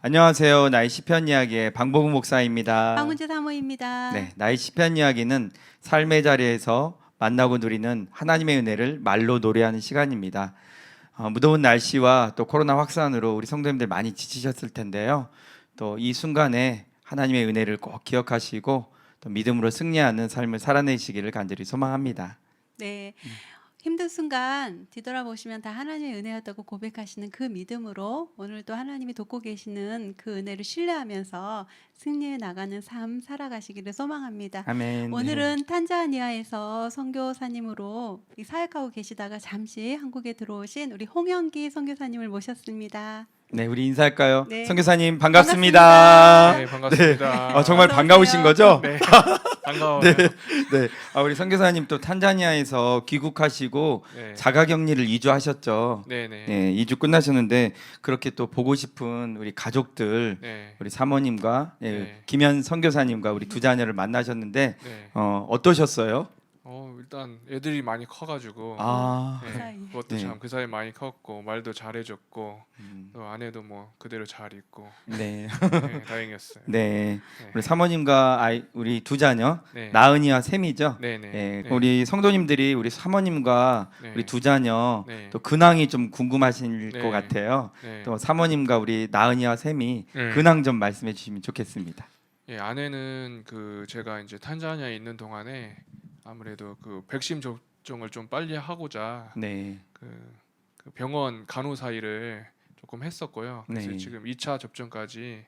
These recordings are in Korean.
안녕하세요. 나의 시편 이야기의 방복우 목사입니다. 황은주 사모입니다. 네, 나의 시편 이야기는 삶의 자리에서 만나고 누리는 하나님의 은혜를 말로 노래하는 시간입니다. 무더운 날씨와 또 코로나 확산으로 우리 성도님들 많이 지치셨을 텐데요. 또 이 순간에 하나님의 은혜를 꼭 기억하시고 또 믿음으로 승리하는 삶을 살아내시기를 간절히 소망합니다. 네. 힘든 순간 뒤돌아보시면 다 하나님의 은혜였다고 고백하시는 그 믿음으로 오늘도 하나님이 돕고 계시는 그 은혜를 신뢰하면서 승리해 나가는 삶 살아가시기를 소망합니다. 아멘. 오늘은 탄자니아에서 선교사님으로 사역하고 계시다가 잠시 한국에 들어오신 우리 홍영기 선교사님을 모셨습니다. 네, 우리 인사할까요? 네. 선교사님 반갑습니다. 네, 반갑습니다. 정말 어서 반가우신 오세요. 거죠? 네, 반가워요. 네, 네. 우리 선교사님 또 탄자니아에서 귀국하시고 네. 자가격리를 2주 하셨죠. 네, 네. 네, 2주 끝나셨는데 그렇게 또 보고 싶은 우리 가족들, 네. 우리 사모님과 네. 김현 선교사님과 우리 두 자녀를 만나셨는데 네. 어떠셨어요? 일단 애들이 많이 커가지고 아, 그 사이에. 그것도 네. 참 그 사이 많이 컸고 말도 잘해줬고 음, 또 아내도 뭐 그대로 잘 있고 네, 네, 다행이었어요. 네. 네. 우리 사모님과 우리 두 자녀 네. 나은이와 샘이죠. 네, 네. 예, 네. 우리 성도님들이 우리 사모님과 네. 우리 두 자녀 네. 또 근황이 좀 궁금하실 네. 것 같아요. 네. 또 사모님과 우리 나은이와 샘이 네. 근황 좀 말씀해 주시면 좋겠습니다. 예, 아내는 제가 이제 탄자니아에 있는 동안에 아무래도 그 백신 접종을 좀 빨리 하고자 네, 그 병원 간호사 일을 조금 했었고요. 그래서 네. 지금 2차 접종까지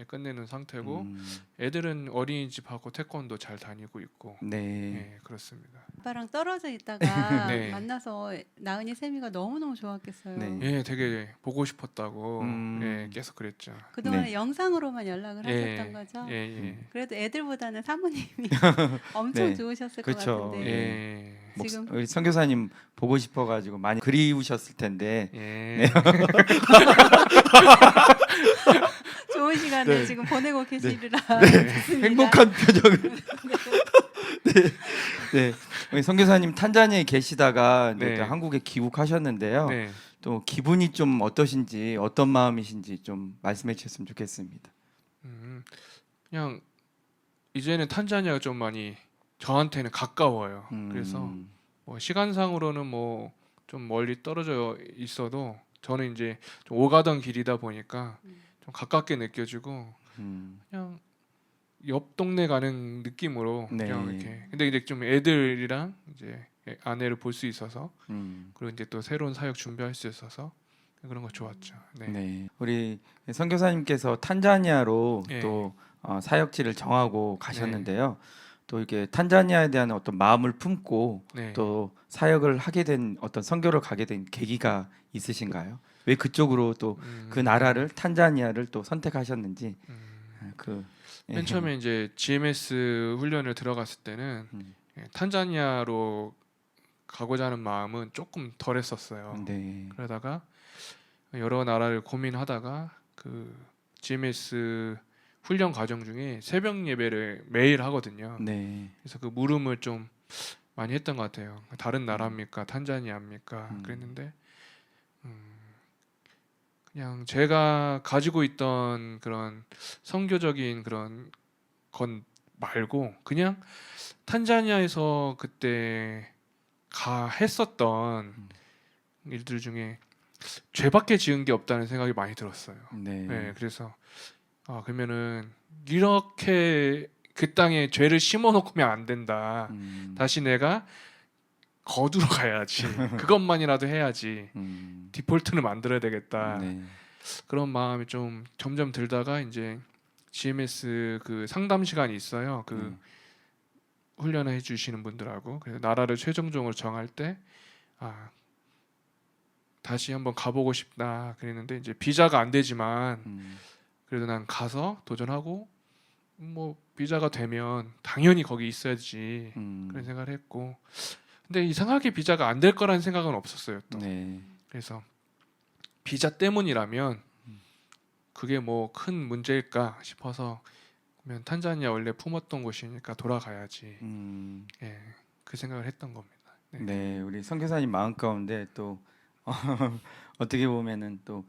끝내는 상태고 음, 애들은 어린이집하고 태권도 잘 다니고 있고 네, 네, 그렇습니다. 아빠랑 떨어져 있다가 네. 만나서 나은이 샘이가 너무너무 좋았겠어요. 네. 예, 되게 보고 싶었다고 음. 예, 계속 그랬죠. 그동안에 네. 영상으로만 연락을 예, 하셨던 거죠? 예, 예. 그래도 애들보다는 사모님이 엄청 네. 좋으셨을 그쵸. 것 같은데 예. 지금 우리 선교사님 보고 싶어가지고 많이 그리우셨을 텐데 예. 좋은 시간을 네. 지금 보내고 계시리라 믿습니다. 행복한 표정을 네, 우리 선교사님 탄자니아에 계시다가 이제 네. 또 한국에 귀국하셨는데요. 네. 또 기분이 좀 어떠신지 어떤 마음이신지 좀 말씀해 주셨으면 좋겠습니다. 그냥 이제는 탄자니아가 좀 많이 저한테는 가까워요. 그래서 뭐 시간상으로는 뭐 좀 멀리 떨어져 있어도 저는 이제 좀 오가던 길이다 보니까 좀 가깝게 느껴지고 그냥 옆 동네 가는 느낌으로 네. 그냥 이렇게. 근데 이제 좀 애들이랑 이제 아내를 볼 수 있어서 그리고 이제 또 새로운 사역 준비할 수 있어서 그런 거 좋았죠. 네. 네, 우리 선교사님께서 탄자니아로 네. 또 사역지를 정하고 가셨는데요. 또 이렇게 탄자니아에 대한 어떤 마음을 품고 네. 또 사역을 하게 된 어떤 선교를 가게 된 계기가 있으신가요? 왜 그쪽으로 또 그 나라를 탄자니아를 또 선택하셨는지 맨 처음에 이제 GMS 훈련을 들어갔을 때는 탄자니아로 가고자 하는 마음은 조금 덜했었어요. 네, 그러다가 여러 나라를 고민하다가 그 GMS 훈련 과정 중에 새벽 예배를 매일 하거든요. 네, 그래서 그 물음을 좀 많이 했던 것 같아요. 다른 나라입니까? 탄자니아입니까? 그랬는데 그냥 제가 가지고 있던 그런 선교적인 그런 건 말고 그냥 탄자니아에서 그때 했었던 일들 중에 죄밖에 지은 게 없다는 생각이 많이 들었어요. 네, 네, 그래서 그러면은 이렇게 그 땅에 죄를 심어놓으면 안 된다. 다시 내가 거두러 가야지. 그것만이라도 해야지. 디폴트는 만들어야 되겠다. 네, 그런 마음이 좀 점점 들다가 이제 GMS 그 상담 시간이 있어요. 그 훈련을 해주시는 분들하고 그래서 나라를 최종적으로 정할 때 다시 한번 가보고 싶다 그랬는데 이제 비자가 안 되지만 그래도 난 가서 도전하고 뭐 비자가 되면 당연히 거기 있어야지 그런 생각을 했고 근데 이상하게 비자가 안 될 거라는 생각은 없었어요 또. 네, 그래서 비자 때문이라면 그게 뭐 큰 문제일까 싶어서 그러면 탄자니아 원래 품었던 곳이니까 돌아가야지. 예, 그 생각을 했던 겁니다. 네. 네, 우리 선교사님 마음 가운데 또 어떻게 보면은 또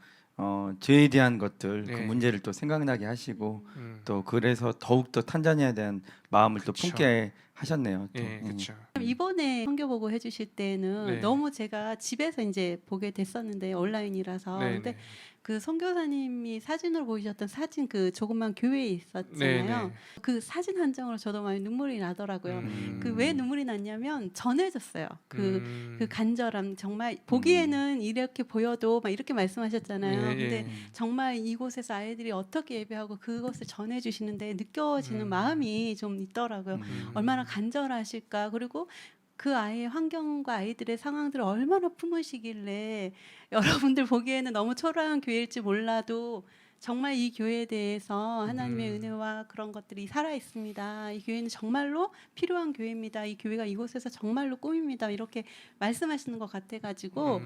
죄에 대한 것들 그 네. 문제를 또 생각나게 하시고 음, 또 그래서 더욱 더 탄자니아에 대한 마음을 또 그쵸. 품게 하셨네요. 또. 예, 그렇죠. 이번에 선교 보고 해주실 때는 네. 너무 제가 집에서 이제 보게 됐었는데 온라인이라서 네, 근데 네. 그 선교사님이 사진으로 보이셨던 사진 그 조그만 교회에 있었잖아요. 네, 그 사진 한 장으로 저도 많이 눈물이 나더라고요. 네. 그 왜 눈물이 났냐면 전해졌어요. 그 간절함 정말 보기에는 이렇게 보여도 막 이렇게 말씀하셨잖아요. 예, 근데 예. 정말 이곳에서 아이들이 어떻게 예배하고 그것을 전해주시는데 느껴지는 마음이 좀 있더라고요. 얼마나 간절하실까. 그리고 그 아이의 환경과 아이들의 상황들을 얼마나 품으시길래 여러분들 보기에는 너무 초라한 교회일지 몰라도 정말 이 교회에 대해서 하나님의 은혜와 그런 것들이 살아 있습니다. 이 교회는 정말로 필요한 교회입니다. 이 교회가 이곳에서 정말로 꿈입니다. 이렇게 말씀하시는 것 같아가지고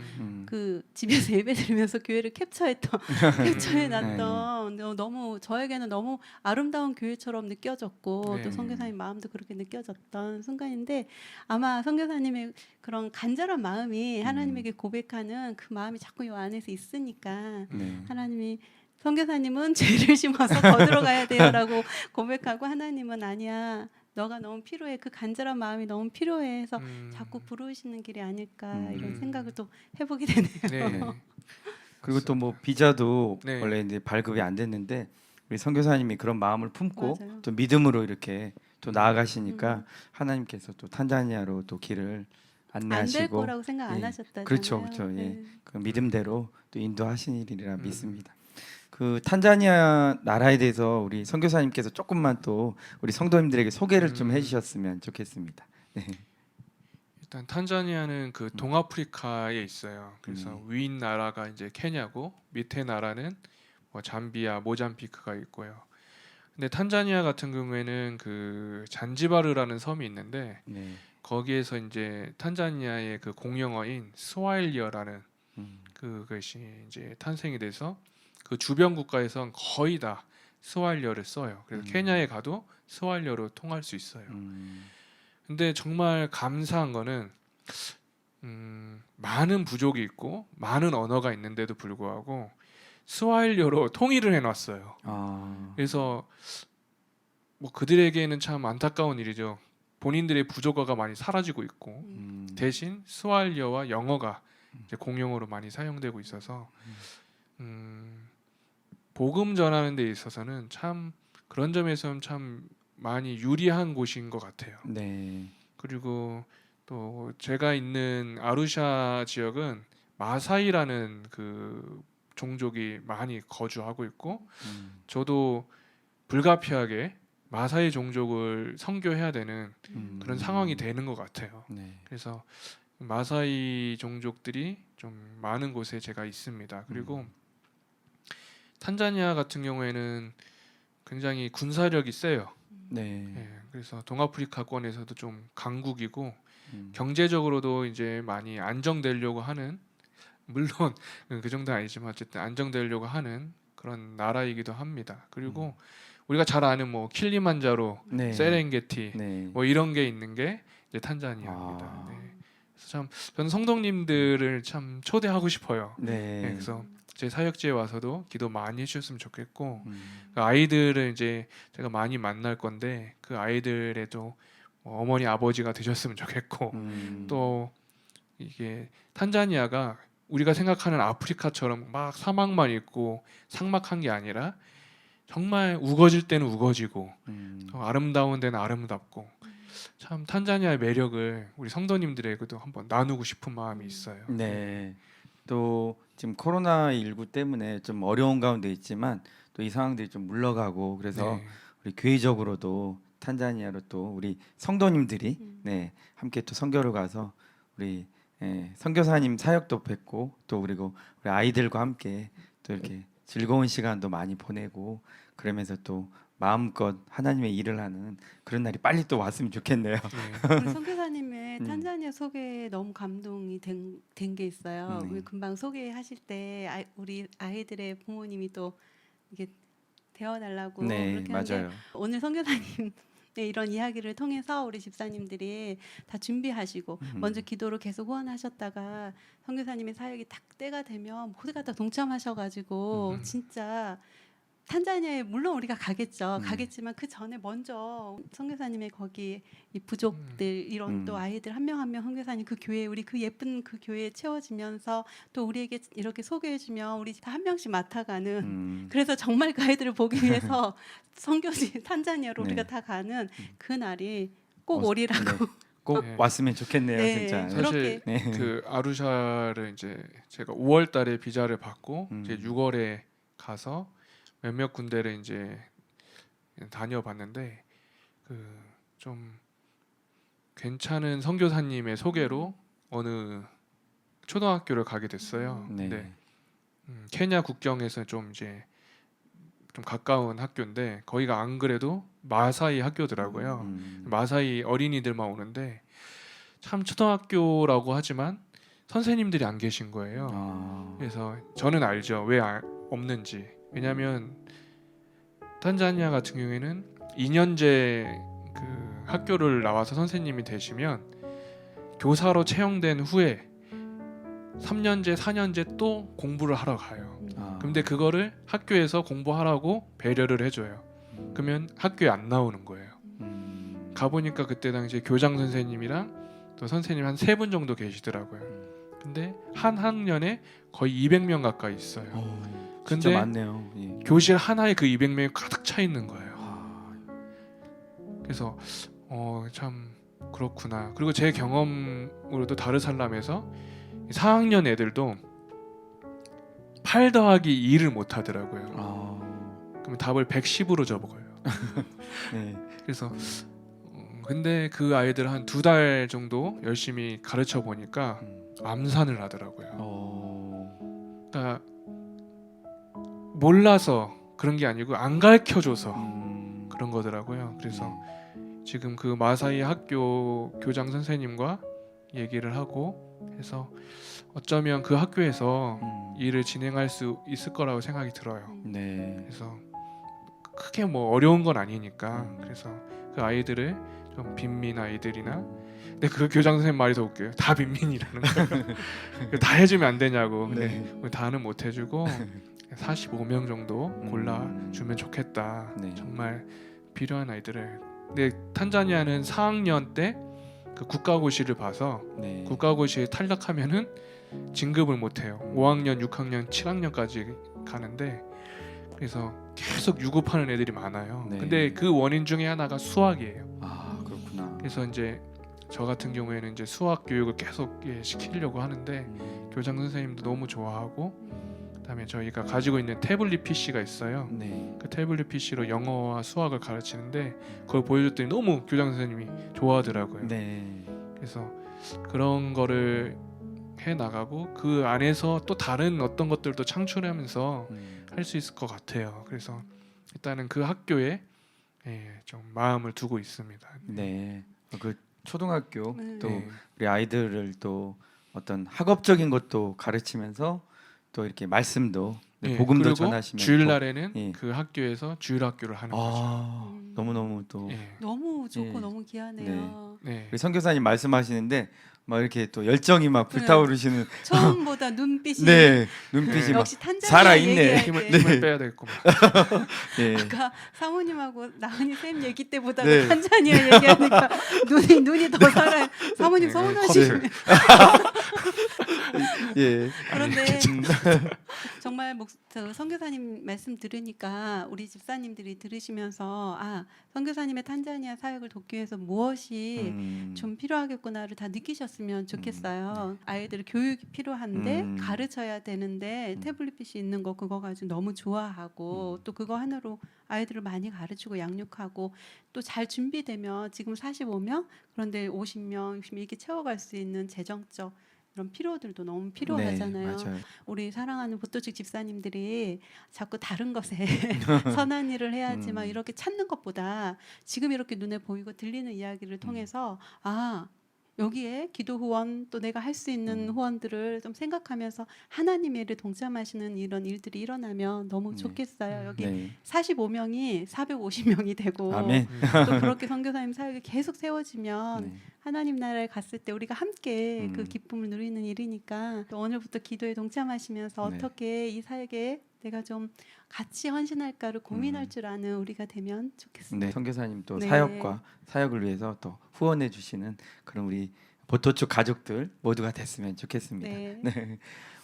그 집에서 예배드리면서 교회를 캡처해놨던 너무 저에게는 너무 아름다운 교회처럼 느껴졌고 네. 또 선교사님 마음도 그렇게 느껴졌던 순간인데 아마 선교사님의 그런 간절한 마음이 하나님에게 고백하는 그 마음이 자꾸 이 안에서 있으니까 네. 하나님이 선교사님은 죄를 심어서 거들어 가야 돼요라고 고백하고 하나님은 아니야. 너가 너무 필요해. 그 간절한 마음이 너무 필요해 해서 자꾸 부르시는 길이 아닐까 이런 생각을 또 해보게 되네요. 네. 네. 그리고 또 뭐 비자도 네. 원래 이제 발급이 안 됐는데 우리 선교사님이 그런 마음을 품고 맞아요. 또 믿음으로 이렇게 또 나아가시니까 하나님께서 또 탄자니아로 또 길을 안 될 안내하시고 거라고 생각 안 예. 하셨다잖아요. 그렇죠, 그렇죠. 예. 네. 그 믿음대로 또 인도하시리라 믿습니다. 그 탄자니아 나라에 대해서 우리 선교사님께서 조금만 또 우리 성도님들에게 소개를 좀 해주셨으면 좋겠습니다. 네. 일단 탄자니아는 그 동아프리카에 있어요. 그래서 위인 나라가 이제 케냐고 밑에 나라는 뭐 잠비아, 모잠비크가 있고요. 근데 탄자니아 같은 경우에는 그 잔지바르라는 섬이 있는데 네. 거기에서 이제 탄자니아의 그 공용어인 스와힐리어라는 그것이 이제 탄생이 돼서 그 주변 국가에선 거의 다 스와힐리어를 써요. 그래서 케냐에 가도 스와힐리어로 통할 수 있어요. 근데 정말 감사한 거는 많은 부족이 있고 많은 언어가 있는데도 불구하고 스와힐리어로 통일을 해놨어요. 아. 그래서 뭐 그들에게는 참 안타까운 일이죠. 본인들의 부족어가 많이 사라지고 있고 대신 스와힐리어와 영어가 이제 공용어로 많이 사용되고 있어서 복음 전하는 데 있어서는 참 그런 점에서는 참 많이 유리한 곳인 것 같아요. 네. 그리고 또 제가 있는 아루샤 지역은 마사이라는 그 종족이 많이 거주하고 있고 저도 불가피하게 마사이 종족을 선교해야 되는 그런 상황이 되는 것 같아요. 네. 그래서 마사이 종족들이 좀 많은 곳에 제가 있습니다. 그리고 탄자니아 같은 경우에는 굉장히 군사력이 세요. 네. 예, 그래서 동아프리카권에서도 좀 강국이고 경제적으로도 이제 많이 안정되려고 하는 물론 그 정도는 아니지만 어쨌든 안정되려고 하는 그런 나라이기도 합니다. 그리고 우리가 잘 아는 뭐 킬리만자로, 네. 세렝게티 네. 뭐 이런 게 있는 게 이제 탄자니아입니다. 아. 네. 그래서 참 저는 성도님들을 참 초대하고 싶어요. 네. 네, 그래서 제 사역지에 와서도 기도 많이 해주셨으면 좋겠고 그 아이들을 이제 제가 많이 만날 건데 그 아이들에도 뭐 어머니 아버지가 되셨으면 좋겠고 또 이게 탄자니아가 우리가 생각하는 아프리카처럼 막 사막만 있고 삭막한 게 아니라 정말 우거질 때는 우거지고 또 아름다운 데는 아름답고 참 탄자니아의 매력을 우리 성도님들에게도 한번 나누고 싶은 마음이 있어요. 네. 또 지금 코로나19 때문에 좀 어려운 가운데 있지만 또 이 상황들이 좀 물러가고 그래서 네. 우리 교회적으로도 탄자니아로 또 우리 성도님들이 네, 함께 또 선교를 가서 우리 선교사님 사역도 뵙고 또 그리고 우리 아이들과 함께 또 이렇게 즐거운 시간도 많이 보내고 그러면서 또 마음껏 하나님의 일을 하는 그런 날이 빨리 또 왔으면 좋겠네요. 네. 우리 선교사님의 탄자니아 소개에 너무 감동이 된 게 있어요. 네. 우리 금방 소개하실 때 우리 아이들의 부모님이 또 이게 되어달라고 네, 그렇게 하는데 맞아요. 오늘 선교사님의 이런 이야기를 통해서 우리 집사님들이 다 준비하시고 먼저 기도로 계속 후원하셨다가 선교사님의 사역이 딱 때가 되면 모두가 다 동참하셔가지고 진짜 탄자니아에 물론 우리가 가겠죠. 가겠지만 그 전에 먼저 선교사님의 거기 이 부족들 이런 또 아이들 한 명 한 명 선교사님 그 교회 우리 그 예쁜 그 교회에 채워지면서 또 우리에게 이렇게 소개해주면 우리 다 한 명씩 맡아가는 그래서 정말 그 아이들을 보기 위해서 선교지 탄자니아로 네. 우리가 다 가는 그 날이 꼭 어, 오리라고. 꼭 네. 왔으면 좋겠네요, 네. 진짜. 사실 그렇게. 그 아루샤를 이제 제가 5월달에 비자를 받고 이제 6월에 가서 몇몇 군데를 이제 다녀봤는데 그 좀 괜찮은 선교사님의 소개로 어느 초등학교를 가게 됐어요. 네. 근데 케냐 국경에서 좀 이제 좀 가까운 학교인데 거기가 안 그래도 마사이 학교더라고요. 마사이 어린이들만 오는데 참 초등학교라고 하지만 선생님들이 안 계신 거예요. 아, 그래서 저는 알죠 왜 없는지. 왜냐하면 탄자니아 같은 경우에는 2년제 그 학교를 나와서 선생님이 되시면 교사로 채용된 후에 3년제, 4년제 또 공부를 하러 가요. 아. 근데 그거를 학교에서 공부하라고 배려를 해줘요. 그러면 학교에 안 나오는 거예요. 가보니까 그때 당시에 교장 선생님이랑 또 선생님 한 3분 정도 계시더라고요. 근데 한 학년에 거의 200명 가까이 있어요. 진짜 근데 많네요. 예. 교실 하나에 그 200명이 가득 차 있는 거예요. 아, 그래서 참 그렇구나. 그리고 제 경험으로도 다르살람에서 4학년 애들도 8 더하기 2를 못 하더라고요. 아, 그럼 답을 110으로 적어요. 네. 그래서 근데 그 아이들 한 2달 정도 열심히 가르쳐 보니까 암산을 하더라고요. 그러니까 몰라서 그런 게 아니고 안 가르쳐줘서 그런 거더라고요. 그래서 지금 그 마사이 학교 교장 선생님과 얘기를 하고 해서 어쩌면 그 학교에서 일을 진행할 수 있을 거라고 생각이 들어요. 네. 그래서 크게 뭐 어려운 건 아니니까 그래서 그 아이들을 좀 빈민 아이들이나 근데 그 교장 선생님 말이 더 웃겨요. 다 빈민이라는 거예요. 다 해주면 안 되냐고. 근데 네. 다는 못 해주고 45명 정도 골라주면 좋겠다. 네. 정말 필요한 아이들을. 근데 탄자니아는 4학년 때 그 국가고시를 봐서 네. 국가고시에 탈락하면은 진급을 못 해요. 5학년, 6학년, 7학년까지 가는데 그래서 계속 유급하는 애들이 많아요. 네. 근데 그 원인 중에 하나가 수학이에요. 아, 그렇구나. 그래서 이제 저 같은 경우에는 이제 수학 교육을 계속 시키려고 하는데 교장 선생님도 너무 좋아하고 그다음에 저희가 가지고 있는 태블릿 PC가 있어요. 네. 그 태블릿 PC로 영어와 수학을 가르치는데 그걸 보여줬더니 너무 교장 선생님이 좋아하더라고요. 네. 그래서 그런 거를 해 나가고 그 안에서 또 다른 어떤 것들도 창출하면서 할 수 있을 것 같아요. 그래서 일단은 그 학교에 좀 마음을 두고 있습니다. 네. 그 초등학교 또 네. 우리 아이들을 또 어떤 학업적인 것도 가르치면서 또 이렇게 말씀도 네, 복음도 그리고 전하시면 주일날에는 예. 그 학교에서 주일학교를 하는 거죠. 아, 너무너무 또 예. 너무 좋고 예. 너무 귀하네요. 네. 우리 선교사님 말씀하시는데 막 이렇게 또 열정이 막 불타오르시는 처음보다 눈빛이 네 눈빛이 막 역시 탄자니아 살아있네. 얘기할 힘을, 때 힘을 빼야 되겠구만. 예. 아까 사모님하고 나은이 쌤 얘기 때보다 네. 탄자니아 얘기하니까 눈이 더 살아요. 사모님 네, 서운하시네. 예. 그런데 정말 저 선교사님 말씀 들으니까 우리 집사님들이 들으시면서 아 선교사님의 탄자니아 사역을 돕기 위해서 무엇이 좀 필요하겠구나를 다 느끼셨으면 좋겠어요. 아이들 교육이 필요한데 가르쳐야 되는데 태블릿 PC 있는 거 그거 가지고 너무 좋아하고 또 그거 하나로 아이들을 많이 가르치고 양육하고 또 잘 준비되면 지금 45명 그런데 50명, 60명 이렇게 채워갈 수 있는 재정적 이런 필요들도 너무 필요하잖아요. 네, 맞아요. 우리 사랑하는 보토직 집사님들이 자꾸 다른 것에 선한 일을 해야지 막 이렇게 찾는 것보다 지금 이렇게 눈에 보이고 들리는 이야기를 통해서 아 여기에 기도 후원 또 내가 할 수 있는 후원들을 좀 생각하면서 하나님의 일에 동참하시는 이런 일들이 일어나면 너무 네. 좋겠어요. 여기 네. 45명이 450명이 되고 아멘. 또 그렇게 선교사님 사역이 계속 세워지면 네. 하나님 나라에 갔을 때 우리가 함께 그 음. 기쁨을 누리는 일이니까 또 오늘부터 기도에 동참하시면서 네. 어떻게 이 사역에 내가 좀 같이 헌신할까를 고민할 줄 아는 우리가 되면 좋겠습니다. 네, 선교사님 또 네. 사역과 사역을 위해서 또 후원해 주시는 그런 우리 보토축 가족들 모두가 됐으면 좋겠습니다. 네. 네.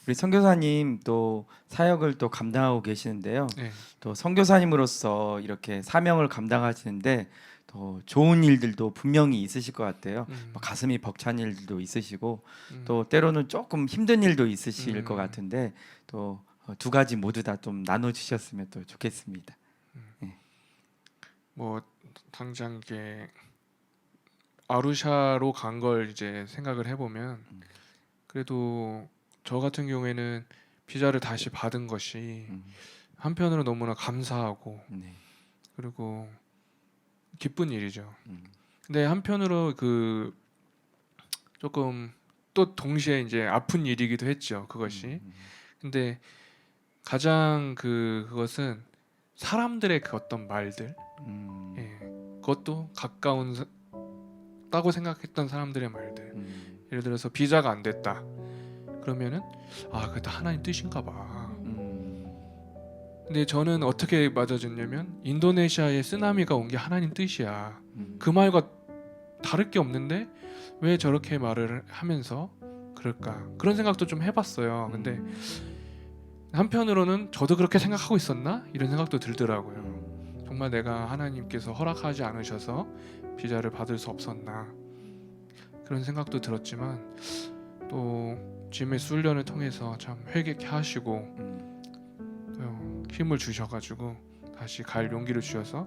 우리 선교사님 또 사역을 또 감당하고 계시는데요. 네. 또 선교사님으로서 이렇게 사명을 감당하시는데 또 좋은 일들도 분명히 있으실 것 같아요. 뭐 가슴이 벅찬 일들도 있으시고 또 때로는 조금 힘든 일도 있으실 것 같은데 또 두 가지 모두 다 좀 나눠 주셨으면 또 좋겠습니다. 뭐 당장 이게 아루샤로 간 걸 이제 생각을 해보면 그래도 저 같은 경우에는 비자를 다시 받은 것이 한편으로 너무나 감사하고 네. 그리고 기쁜 일이죠. 음. 근데 한편으로 그 조금 또 동시에 이제 아픈 일이기도 했죠. 그것이. 근데 가장 그것은 사람들의 그 어떤 말들, 예, 그것도 가까운 다고 생각했던 사람들의 말들. 예를 들어서 비자가 안 됐다. 그러면은 그게 다 하나님 뜻인가 봐. 근데 저는 어떻게 맞아졌냐면 인도네시아에 쓰나미가 온 게 하나님 뜻이야. 그 말과 다를 게 없는데 왜 저렇게 말을 하면서 그럴까? 그런 생각도 좀 해봤어요. 근데 한편으로는 저도 그렇게 생각하고 있었나? 이런 생각도 들더라고요. 정말 내가 하나님께서 허락하지 않으셔서 비자를 받을 수 없었나? 그런 생각도 들었지만 또 GMS 훈련을 통해서 참 회개케 하시고 또 힘을 주셔가지고 다시 갈 용기를 주셔서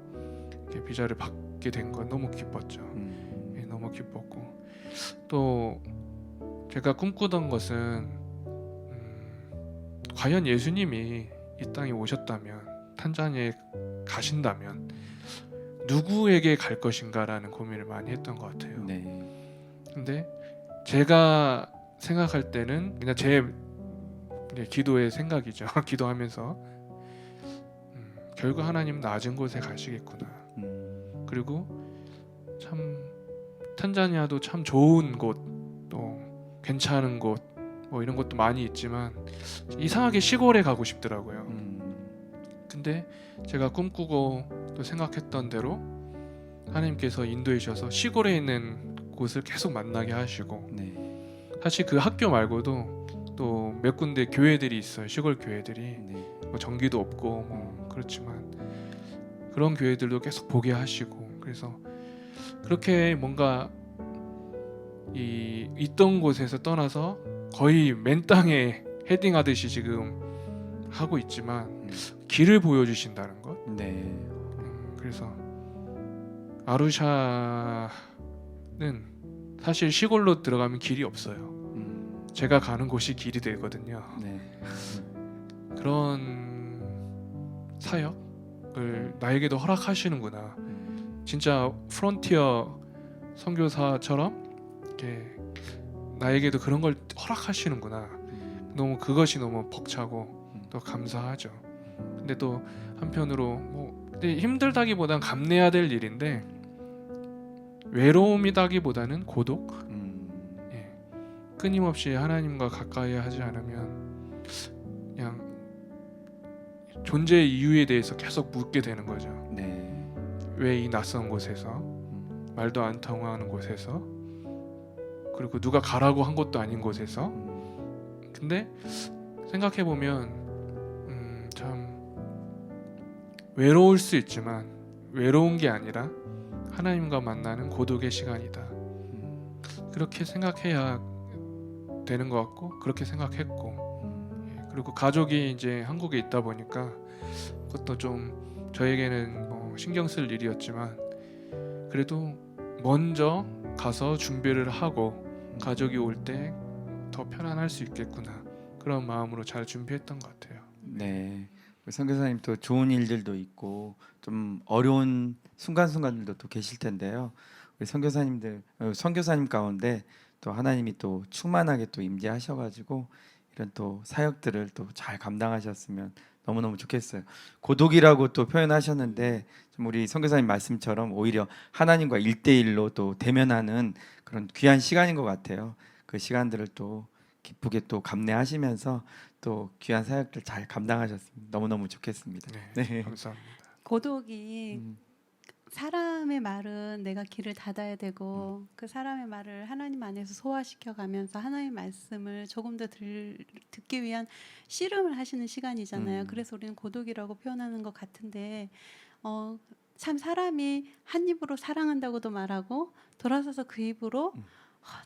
이렇게 비자를 받게 된 건 너무 기뻤죠. 예, 너무 기뻤고 또 제가 꿈꾸던 것은 과연 예수님이 이 땅에 오셨다면 탄자니아에 가신다면 누구에게 갈 것인가라는 고민을 많이 했던 것 같아요. 네. 근데 제가 생각할 때는 그냥 제 기도의 생각이죠. 기도하면서 결국 하나님 낮은 곳에 가시겠구나. 그리고 참 탄자니아도 참 좋은 곳, 또 괜찮은 곳, 뭐 이런 것도 많이 있지만 이상하게 시골에 가고 싶더라고요. 근데 제가 꿈꾸고 또 생각했던 대로 하나님께서 인도해 주셔서 시골에 있는 곳을 계속 만나게 하시고 네. 사실 그 학교 말고도 또 몇 군데 교회들이 있어요. 시골 교회들이 네. 뭐 전기도 없고 뭐 그렇지만 그런 교회들도 계속 보게 하시고 그래서 그렇게 뭔가 이 있던 곳에서 떠나서 거의 맨 땅에 헤딩하듯이 지금 하고 있지만 길을 보여주신다는 것. 네. 그래서 아루샤는 사실 시골로 들어가면 길이 없어요. 제가 가는 곳이 길이 되거든요. 네. 그런 사역을 나에게도 허락하시는구나. 진짜 프론티어 선교사처럼 이렇게 나에게도 그런 걸 허락하시는구나. 너무 그것이 너무 벅차고 또 감사하죠. 근데 또 한편으로 뭐 근데 힘들다기보단 감내해야 될 일인데 외로움이다기보다는 고독. 예. 끊임없이 하나님과 가까이 하지 않으면 그냥 존재의 이유에 대해서 계속 묻게 되는 거죠. 네. 왜 이 낯선 곳에서 말도 안 통하는 곳에서 그리고 누가 가라고 한 것도 아닌 곳에서 근데 생각해 보면 참 외로울 수 있지만 외로운 게 아니라 하나님과 만나는 고독의 시간이다. 그렇게 생각해야 되는 것 같고 그렇게 생각했고 그리고 가족이 이제 한국에 있다 보니까 그것도 좀 저에게는 뭐 신경 쓸 일이었지만 그래도 먼저 가서 준비를 하고 가족이 올 때 더 편안할 수 있겠구나 그런 마음으로 잘 준비했던 것 같아요. 네. 우리 선교사님 또 좋은 일들도 있고 좀 어려운 순간순간들도 또 계실 텐데요. 우리 우리 선교사님 가운데 또 하나님이 또 충만하게 또 임재하셔가지고 이런 또 사역들을 또 잘 감당하셨으면 너무너무 좋겠어요. 고독이라고 또 표현하셨는데 좀 우리 선교사님 말씀처럼 오히려 하나님과 1대1로 또 대면하는 그런 귀한 시간인 것 같아요. 그 시간들을 또 기쁘게 또 감내하시면서 또 귀한 사역들 잘 감당하셨으면 너무너무 좋겠습니다. 네, 네. 감사합니다. 고독이 음, 사람의 말은 내가 귀를 닫아야 되고 그 사람의 말을 하나님 안에서 소화시켜 가면서 하나님의 말씀을 조금 더 듣기 위한 씨름을 하시는 시간이잖아요. 그래서 우리는 고독이라고 표현하는 것 같은데 참 사람이 한 입으로 사랑한다고도 말하고 돌아서서 그 입으로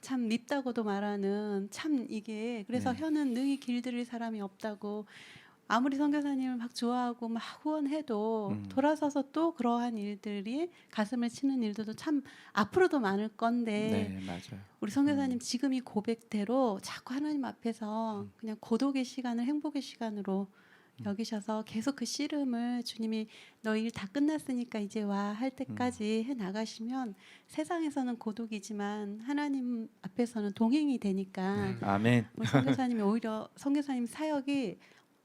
참 밉다고도 말하는 참 이게 그래서 네. 혀는 능히 길들일 사람이 없다고 아무리 선교사님을 막 좋아하고 막 후원해도 돌아서서 또 그러한 일들이 가슴을 치는 일들도 참 앞으로도 많을 건데 네, 맞아요. 우리 선교사님 지금 이 고백대로 자꾸 하나님 앞에서 그냥 고독의 시간을 행복의 시간으로 여기셔서 계속 그 씨름을 주님이 너 일 다 끝났으니까 이제 와 할 때까지 해 나가시면 세상에서는 고독이지만 하나님 앞에서는 동행이 되니까 아멘. 우리 선교사님이 오히려 선교사님 사역이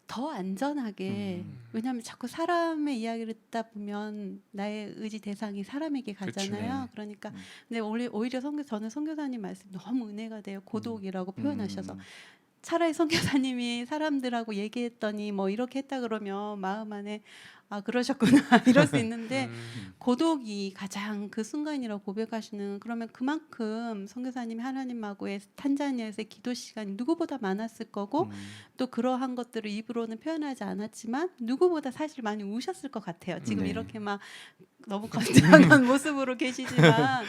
더 안전하게 왜냐하면 자꾸 사람의 이야기를 듣다 보면 나의 의지 대상이 사람에게 가잖아요. 네. 그러니까 근데 오히려 저는 선교사님 말씀 너무 은혜가 돼요. 고독이라고 표현하셔서 차라리 선교사님이 사람들하고 얘기했더니 뭐 이렇게 했다 그러면 마음 안에 아 그러셨구나 이럴 수 있는데 고독이 가장 그 순간이라고 고백하시는 그러면 그만큼 선교사님이 하나님하고의 탄자니아에서의 기도 시간이 누구보다 많았을 거고 또 그러한 것들을 입으로는 표현하지 않았지만 누구보다 사실 많이 우셨을 것 같아요. 지금 네. 이렇게 막 너무 건장한 모습으로 계시지만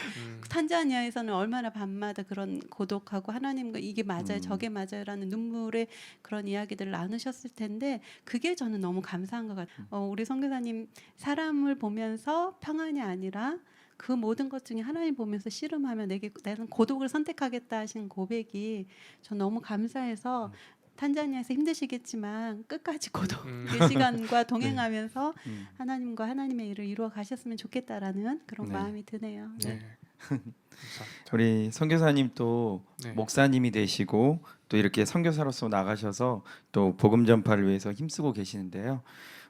탄자니아에서는 얼마나 밤마다 그런 고독하고 하나님과 이게 맞아요 저게 맞아요라는 눈물의 그런 이야기들을 나누셨을 텐데 그게 저는 너무 감사한 것 같아요. 우리 선교사님 사람을 보면서 평안이 아니라 그 모든 것 중에 하나님 보면서 씨름하며 나는 고독을 선택하겠다 하신 고백이 전 너무 감사해서 탄자니아에서 힘드시겠지만 끝까지 고독의 시간과 동행하면서 하나님과 하나님의 일을 이루어 가셨으면 좋겠다라는 그런 네. 마음이 드네요. 네. 감사합니다. 우리 선교사님 또 네. 목사님이 되시고 또 이렇게 선교사로서 나가셔서 또 복음 전파를 위해서 힘쓰고 계시는데요.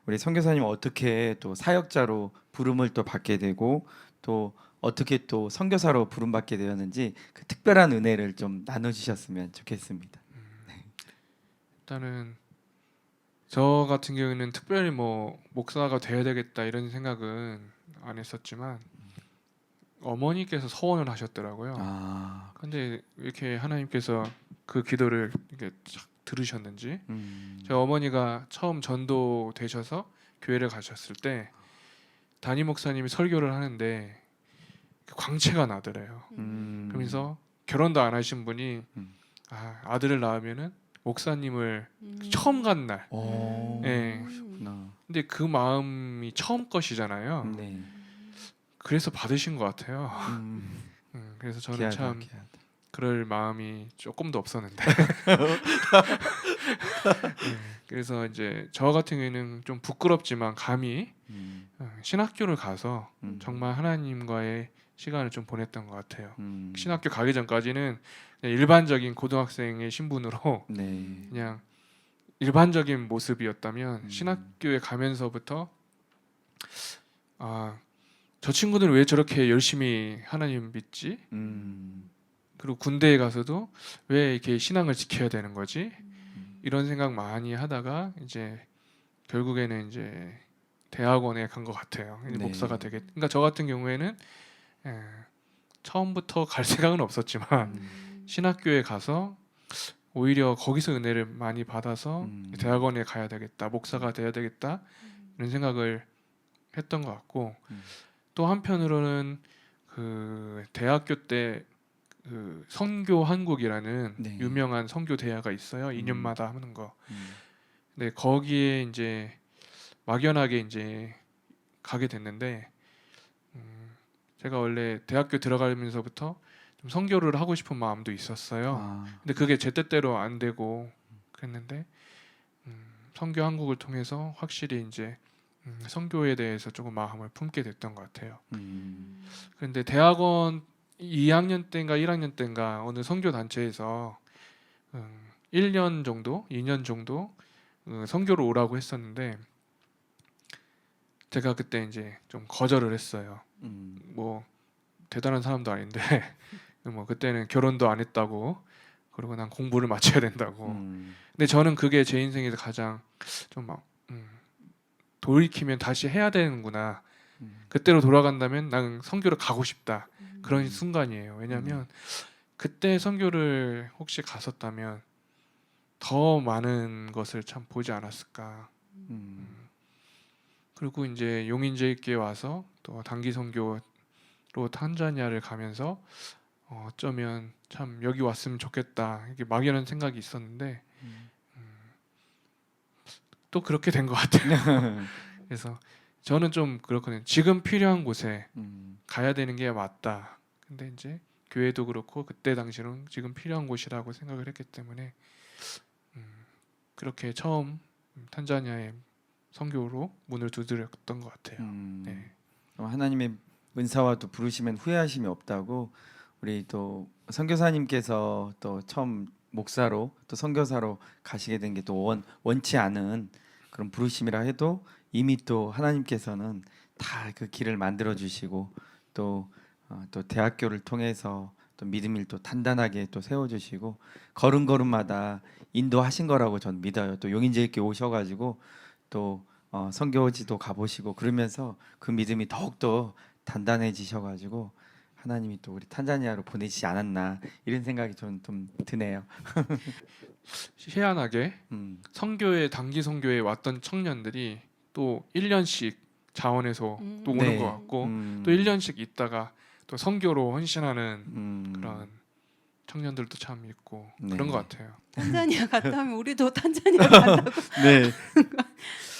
우리 선교사님 어떻게 또 사역자로 부름을 또 받게 되고 또 어떻게 또 선교사로 부름받게 되었는지 그 특별한 은혜를 좀 나눠주셨으면 좋겠습니다. 일단은 저 같은 경우에는 특별히 뭐 목사가 돼야 되겠다 이런 생각은 안 했었지만 어머니께서 서원을 하셨더라고요. 아, 근데 이렇게 하나님께서 그 기도를 이렇게 쫙 들으셨는지 저희 어머니가 처음 전도 되셔서 교회를 가셨을 때 담임 목사님이 설교를 하는데 광채가 나더래요. 그러면서 결혼도 안 하신 분이 아들을 낳으면은 목사님을 처음 간 날. 오, 네. 그렇구나. 근데 그 마음이 처음 것이잖아요. 네. 그래서 받으신 것 같아요. 그래서 저는 귀하다, 참 귀하다. 그럴 마음이 조금도 없었는데. 그래서 이제 저 같은 경우에는 좀 부끄럽지만 감히 신학교를 가서 정말 하나님과의 시간을 좀 보냈던 것 같아요. 신학교 가기 전까지는 그냥 일반적인 고등학생의 신분으로 네. 그냥 일반적인 모습이었다면 신학교에 가면서부터 저 친구들은 왜 저렇게 열심히 하나님 믿지? 그리고 군대에 가서도 왜 이렇게 신앙을 지켜야 되는 거지? 이런 생각 많이 하다가 이제 결국에는 이제 대학원에 간 것 같아요. 이제 네. 목사가 그러니까 저 같은 경우에는 처음부터 갈 생각은 없었지만 신학교에 가서 오히려 거기서 은혜를 많이 받아서 대학원에 가야 되겠다, 목사가 돼야 되겠다 이런 생각을 했던 것 같고 또 한편으로는 그 대학교 때 그 선교 한국이라는 네. 유명한 선교 대회가 있어요. 2년마다 하는 거. 근데 거기에 이제 막연하게 이제 가게 됐는데 제가 원래 대학교 들어가면서부터 좀 선교를 하고 싶은 마음도 있었어요. 근데 그게 제 뜻대로 안 되고 그랬는데 선교 한국을 통해서 확실히 이제 선교에 대해서 조금 마음을 품게 됐던 것 같아요. 음. 그런데 대학원 2학년 때인가 1학년 때인가 어느 선교 단체에서 1년 정도, 2년 정도 선교로 오라고 했었는데 제가 그때 이제 좀 거절을 했어요. 뭐 대단한 사람도 아닌데 뭐 그때는 결혼도 안 했다고 그리고 난 공부를 마쳐야 된다고. 근데 저는 그게 제 인생에서 가장 좀 막 돌이키면 다시 해야 되는구나. 그때로 돌아간다면 난 선교를 가고 싶다. 그런 순간이에요. 왜냐하면 그때 선교를 혹시 갔었다면 더 많은 것을 참 보지 않았을까. 그리고 이제 용인제일교회 와서 또 단기 선교로 탄자니아를 가면서 어쩌면 참 여기 왔으면 좋겠다 이게 막연한 생각이 있었는데 또 그렇게 된 것 같아요. 그래서 저는 좀 그렇거든요. 지금 필요한 곳에 가야 되는 게 맞다. 근데 이제 교회도 그렇고 그때 당시는 지금 필요한 곳이라고 생각을 했기 때문에 그렇게 처음 탄자니아의 선교로 문을 두드렸던 것 같아요. 네. 하나님의 은사와 또 부르시면 후회하심이 없다고 우리 또 선교사님께서 또 처음 목사로 또 선교사로 가시게 된 게 또 원치 않은 그런 부르심이라 해도 이미 또 하나님께서는 다 그 길을 만들어 주시고 또 대학교를 통해서 또 믿음을 또 단단하게 또 세워 주시고 걸음걸음마다 인도하신 거라고 전 믿어요. 또 용인제일교회 오셔가지고 또 선교지도 가보시고 그러면서 그 믿음이 더욱더 단단해지셔가지고 하나님이 또 우리 탄자니아로 보내시지 않았나 이런 생각이 좀 드네요. 희한하게 음. 선교회 단기 선교에 왔던 청년들이 또 1년씩 자원해서 또 오는 네. 것 같고 또 1년씩 있다가 또 선교로 헌신하는 그런 청년들도 참 있고 그런 네. 것 같아요. 탄자니아 갔다 오면 우리도 탄자니아 간다고 네.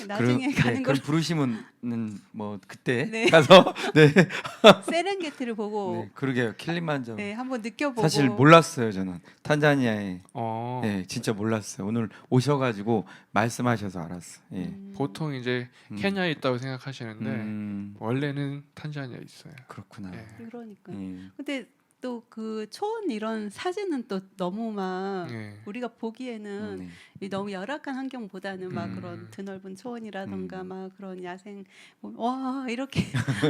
나중에 가는 그런 걸 부르심은 뭐 그때 네. 가서 네. 세렝게티를 보고 네. 그러게요. 킬리만자로. 네, 한번 느껴보고 사실 몰랐어요 저는 탄자니아에. 어, 네, 진짜 몰랐어요. 오늘 오셔가지고 말씀하셔서 알았어요. 예. 보통 이제 음. 케냐에 있다고 생각하시는데 원래는 탄자니아에 있어요. 그렇구나. 네. 그러니까. 예. 근데 또 그 초원 이런 사진은 또 너무 막 네. 우리가 보기에는 네. 이 너무 열악한 환경보다는 막 음. 그런 드넓은 초원이라던가 음. 막 그런 야생 와 이렇게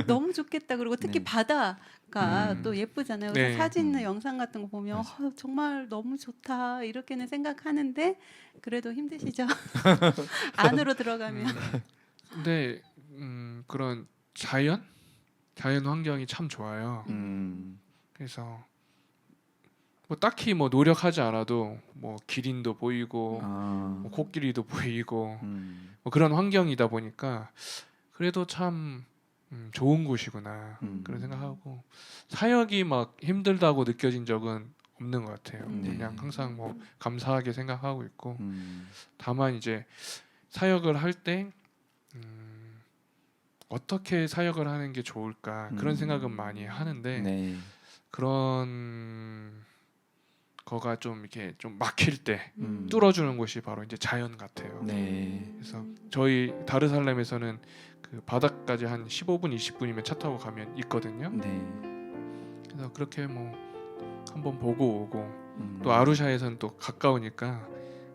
너무 좋겠다. 그리고 특히 네. 바다가 또 예쁘잖아요. 그래서 네. 사진이나 영상 같은 거 보면 맞아. 정말 너무 좋다 이렇게는 생각하는데 그래도 힘드시죠. 안으로 들어가면. 근데 그런 자연 환경이 참 좋아요. 그래서 뭐 딱히 뭐 노력하지 않아도 뭐 기린도 보이고 뭐 코끼리도 보이고 뭐 그런 환경이다 보니까 그래도 참 좋은 곳이구나 그런 생각하고 사역이 막 힘들다고 느껴진 적은 없는 것 같아요. 네. 그냥 항상 뭐 감사하게 생각하고 있고 음. 다만 이제 사역을 할 때 어떻게 사역을 하는 게 좋을까 그런 생각은 많이 하는데 네. 그런 거가 좀 이렇게 좀 막힐 때 뚫어주는 곳이 바로 이제 자연 같아요. 네. 그래서 저희 다르살렘에서는 그 바다까지 한 15분 20분이면 차 타고 가면 있거든요. 네. 그래서 그렇게 뭐 한번 보고 오고 또 아루샤에서는 또 가까우니까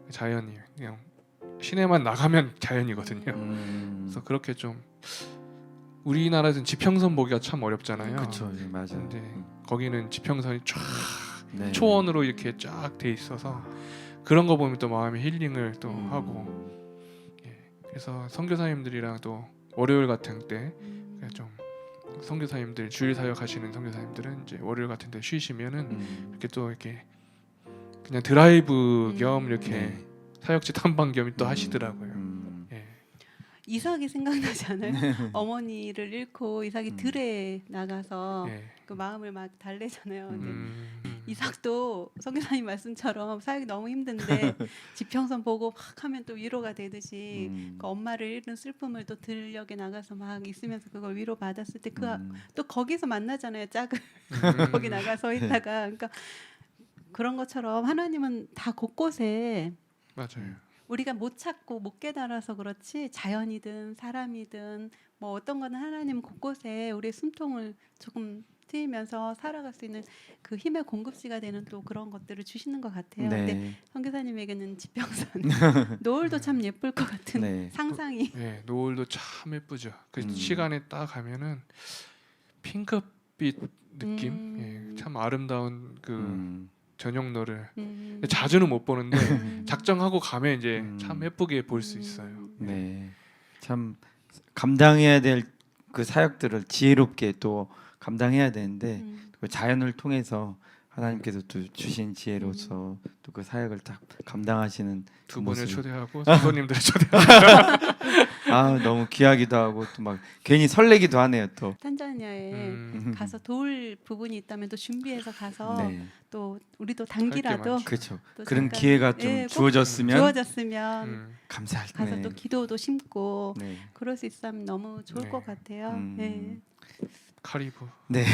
자연이 그냥 시내만 나가면 자연이거든요. 그래서 그렇게 좀 우리나라에서는 지평선 보기가 참 어렵잖아요. 그렇죠. 맞아요. 근데 거기는 지평선이 쫙 네. 초원으로 이렇게 쫙 돼 있어서 그런 거 보면 또 마음의 힐링을 또 하고 그래서 선교사님들이랑 또 월요일 같은 때 좀 선교사님들 주일 사역하시는 선교사님들은 이제 월요일 같은 때 쉬시면은 이렇게 또 이렇게 그냥 드라이브 겸 이렇게 네. 사역지 탐방 겸 또 하시더라고요. 예. 이삭이 생각나지 않아요? 어머니를 잃고 이삭이 들에 나가서 예. 그 마음을 막 달래잖아요. 근데 음. 이삭도 선교사님 말씀처럼 사역이 너무 힘든데 지평선 보고 막 하면 또 위로가 되듯이 그 엄마를 잃은 슬픔을 또 들녘에 나가서 막 있으면서 그걸 위로 받았을 때 그 또 거기서 만나잖아요. 짝을 거기 나가 서 있다가 그러니까 그런 것처럼 하나님은 다 곳곳에 맞아요. 우리가 못 찾고 못 깨달아서 그렇지 자연이든 사람이든 뭐 어떤 거는 하나님 곳곳에 우리의 숨통을 조금 트이면서 살아갈 수 있는 그 힘의 공급지가 되는 또 그런 것들을 주시는 것 같아요. 근데 네. 선교사님에게는 지평선 노을도 참 예쁠 것 같은 네. 상상이. 네, 노을도 참 예쁘죠. 그 음. 시간에 딱 가면은 핑크빛 느낌, 참 아름다운 그 음. 저녁 노을. 음. 자주는 못 보는데 음. 작정하고 가면 이제 음. 참 예쁘게 볼 수 있어요. 네. 참 감당해야 될 그 사역들을 지혜롭게 또 감당해야 되는데 그 자연을 통해서 하나님께서 또 주신 지혜로서 또 그 사역을 딱 감당하시는 두 그 분을 모습이 초대하고 선생님들을 초대하고 너무 귀하기도 하고 또 막 괜히 설레기도 하네요 또. 탄자니아에 가서 도울 부분이 있다면 또 준비해서 가서 네. 또 우리도 게 단기라도 많죠. 그렇죠. 또 그런 잠깐, 기회가 좀 꼭 주어졌으면 주어졌으면 감사할 가서 네. 또 기도도 심고 네. 그럴 수 있으면 너무 좋을 네. 것 같아요. 음. 네. 카리브. 네.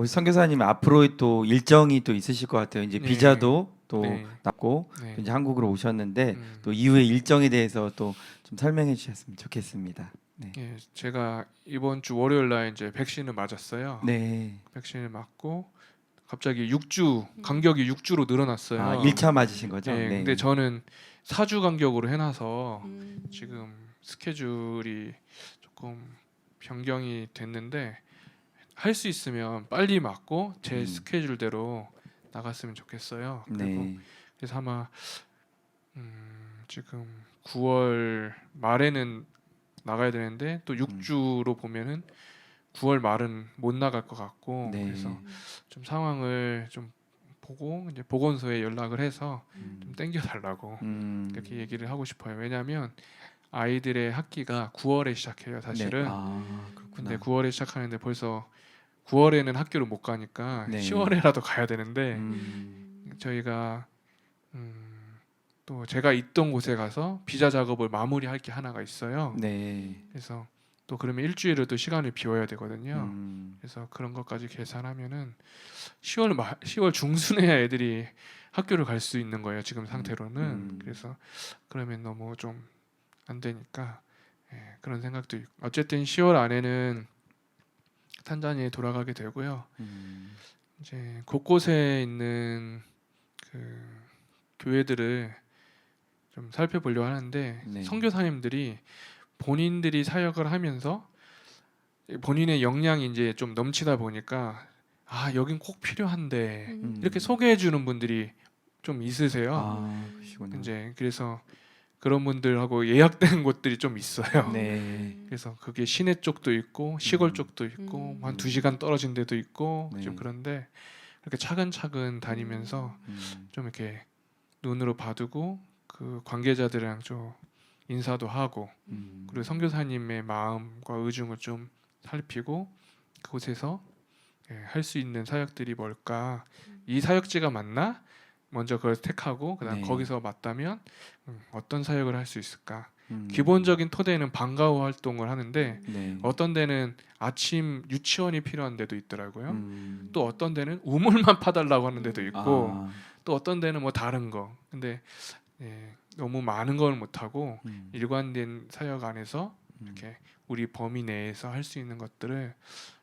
우리 선교사님 앞으로 또 일정이 또 있으실 것 같아요. 이제 네. 비자도 또 네. 났고 네. 또 이제 한국으로 오셨는데 음. 또 이후의 일정에 대해서 또 좀 설명해 주셨으면 좋겠습니다. 네. 예, 제가 이번 주 월요일 날 이제 백신을 맞았어요. 네. 백신을 맞고 갑자기 6주 간격이 6주로 늘어났어요. 1차 맞으신 거죠? 예, 네. 근데 저는 4주 간격으로 해놔서 음. 지금 스케줄이 조금 변경이 됐는데 할 수 있으면 빨리 맞고 제 스케줄대로 나갔으면 좋겠어요. 그리고 네. 그래서 아마 지금 9월 말에는 나가야 되는데 또 6주로 보면은 9월 말은 못 나갈 것 같고 네. 그래서 좀 상황을 좀 보고 이제 보건소에 연락을 해서 좀 땡겨 달라고 이렇게 얘기를 하고 싶어요. 왜냐하면 아이들의 학기가 9월에 시작해요, 사실은. 네. 그렇구나. 근데 9월에 시작하는데 벌써 9월에는 학교를 못 가니까 네. 10월에라도 가야 되는데 저희가 또 제가 있던 곳에 가서 비자 작업을 마무리할 게 하나가 있어요. 네. 그래서 또 그러면 일주일을 또 시간을 비워야 되거든요. 음. 그래서 그런 것까지 계산하면은 10월 중순에야 애들이 학교를 갈 수 있는 거예요. 지금 상태로는. 그래서 그러면 너무 좀 안 되니까 그런 생각도 있고 어쨌든 10월 안에는 탄자니아에 돌아가게 되고요. 이제 곳곳에 있는 그 교회들을 좀 살펴보려고 하는데 네. 선교사님들이 본인들이 사역을 하면서 본인의 역량이 이제 좀 넘치다 보니까 여긴 꼭 필요한데 이렇게 소개해 주는 분들이 좀 있으세요. 그러시구나. 이제 그래서 그런 분들하고 예약된 곳들이 좀 있어요. 네. 그래서 그게 시내 쪽도 있고 시골 쪽도 있고 한 2시간 떨어진 데도 있고 네. 좀 그런데 그렇게 차근차근 다니면서 좀 이렇게 눈으로 봐두고 그 관계자들이랑 좀 인사도 하고 그리고 선교사님의 마음과 의중을 좀 살피고 그곳에서 할 수 있는 사역들이 뭘까? 이 사역지가 맞나? 먼저 그걸 택하고 그다음 네. 거기서 맞다면 어떤 사역을 할 수 있을까? 음. 기본적인 토대는 방과후 활동을 하는데 네. 어떤 데는 아침 유치원이 필요한 데도 있더라고요. 음. 또 어떤 데는 우물만 파달라고 하는 데도 있고 아. 또 어떤 데는 뭐 다른 거. 근데 너무 많은 걸 못 하고 일관된 사역 안에서 이렇게 우리 범위 내에서 할 수 있는 것들을